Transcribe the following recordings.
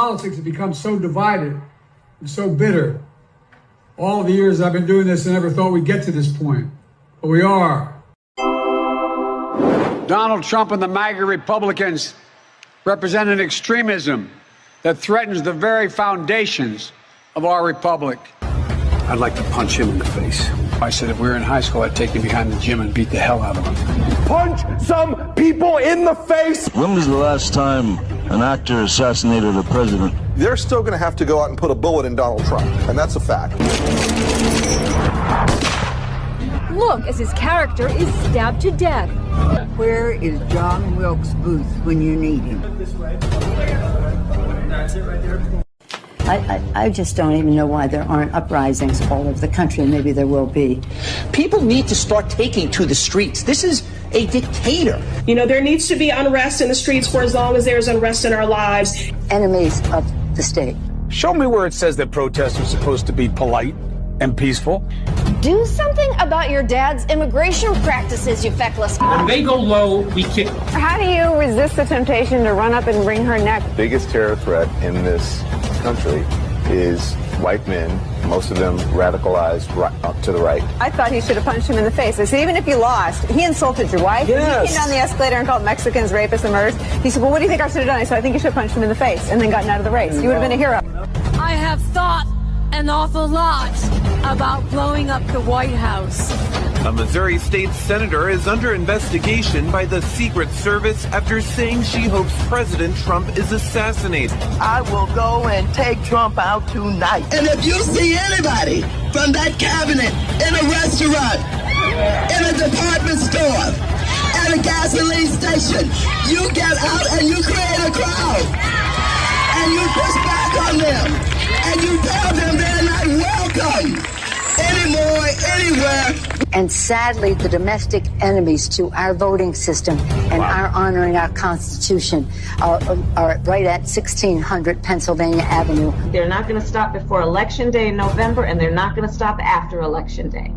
politics has become so divided and so bitter. All the years I've been doing this, I never thought we'd get to this point, but we are. Donald Trump and the MAGA Republicans represent an extremism that threatens the very foundations of our republic. I'd like to punch him in the face. I said if we were in high school, I'd take him behind the gym and beat the hell out of him. Punch some people in the face! When was the last time an actor assassinated a president? They're still going to have to go out and put a bullet in Donald Trump, and that's a fact. Look as his character is stabbed to death. Where is John Wilkes Booth when you need him? I just don't even know why there aren't uprisings all over the country. Maybe there will be. People need to start taking to the streets. This is a dictator. You know, there needs to be unrest in the streets for as long as there's unrest in our lives. Enemies of the state. Show me where it says that protests are supposed to be polite and peaceful. Do something about your dad's immigration practices, you feckless. When they go low, we kick. How do you resist the temptation to run up and wring her neck? The biggest terror threat in this country is white men, most of them radicalized up to the right. I thought he should have punched him in the face. I said, even if you lost, he insulted your wife. Yes. He came down the escalator and called Mexicans rapists and murderers. He said, well, what do you think I should have done? I said, I think you should have punched him in the face and then gotten out of the race. You would have been a hero. I have thought an awful lot about blowing up the White House. A Missouri state senator is under investigation by the Secret Service after saying she hopes President Trump is assassinated. I will go and take Trump out tonight. And if you see anybody from that cabinet in a restaurant, in a department store, at a gasoline station, you get out and you create a crowd. And you push back on them. And you tell them they're not welcome anymore, anywhere. And sadly, the domestic enemies to our voting system and our honoring our Constitution are right at 1600 Pennsylvania Avenue. They're not going to stop before Election Day in November, and they're not going to stop after Election Day.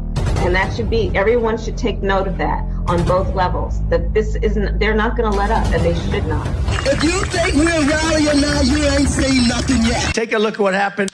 And that should be, everyone should take note of that on both levels, that this isn't, they're not going to let up, and they should not. If you think we're rallying now, you ain't seen nothing yet. Take a look at what happened.